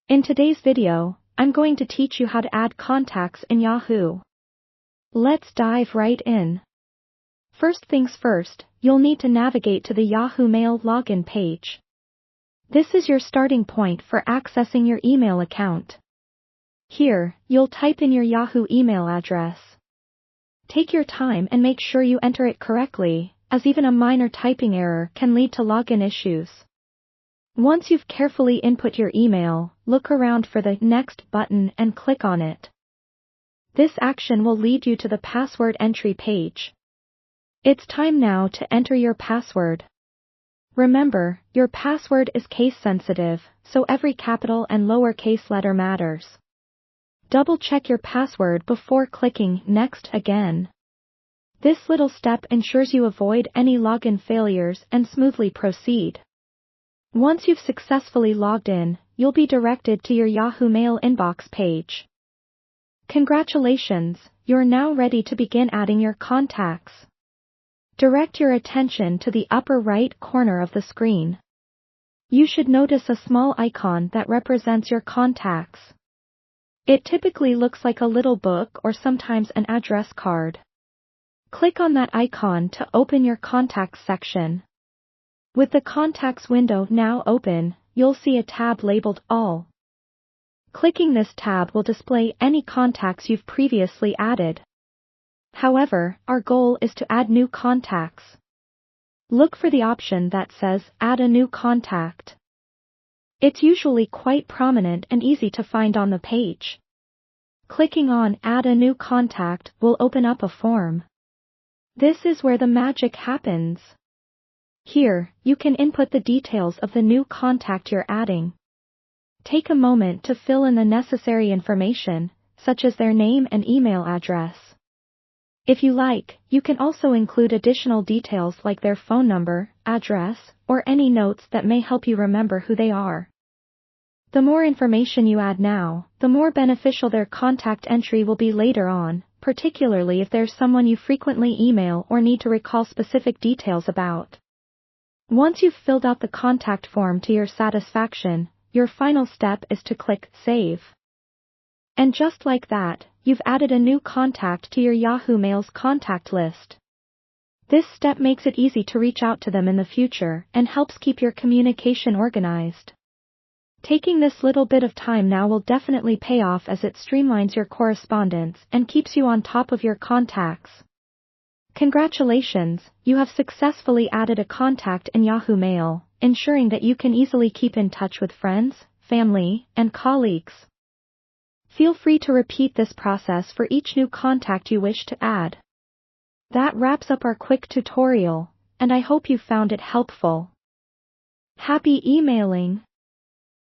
In today's video, I'm going to teach you how to add contacts in Yahoo. Let's dive right in. First things first, you'll need to navigate to the Yahoo Mail login page. This is your starting point for accessing your email account. Here, you'll type in your Yahoo email address. Take your time and make sure you enter it correctly, as even a minor typing error can lead to login issues. Once you've carefully input your email, look around for the Next button and click on it. This action will lead you to the password entry page. It's time now to enter your password. Remember, your password is case sensitive, so every capital and lowercase letter matters. Double check your password before clicking Next again. This little step ensures you avoid any login failures and smoothly proceed. Once you've successfully logged in, you'll be directed to your Yahoo Mail inbox page. Congratulations, you're now ready to begin adding your contacts. Direct your attention to the upper right corner of the screen. You should notice a small icon that represents your contacts. It typically looks like a little book or sometimes an address card. Click on that icon to open your contacts section. With the contacts window now open, you'll see a tab labeled All. Clicking this tab will display any contacts you've previously added. However, our goal is to add new contacts. Look for the option that says Add a new contact. It's usually quite prominent and easy to find on the page. Clicking on Add a new contact will open up a form. This is where the magic happens. Here, you can input the details of the new contact you're adding. Take a moment to fill in the necessary information, such as their name and email address. If you like, you can also include additional details like their phone number, address, or any notes that may help you remember who they are. The more information you add now, the more beneficial their contact entry will be later on, particularly if there's someone you frequently email or need to recall specific details about. Once you've filled out the contact form to your satisfaction, your final step is to click Save. And just like that, you've added a new contact to your Yahoo Mail's contact list. This step makes it easy to reach out to them in the future and helps keep your communication organized. Taking this little bit of time now will definitely pay off as it streamlines your correspondence and keeps you on top of your contacts. Congratulations, you have successfully added a contact in Yahoo Mail, ensuring that you can easily keep in touch with friends, family, and colleagues. Feel free to repeat this process for each new contact you wish to add. That wraps up our quick tutorial, and I hope you found it helpful. Happy emailing!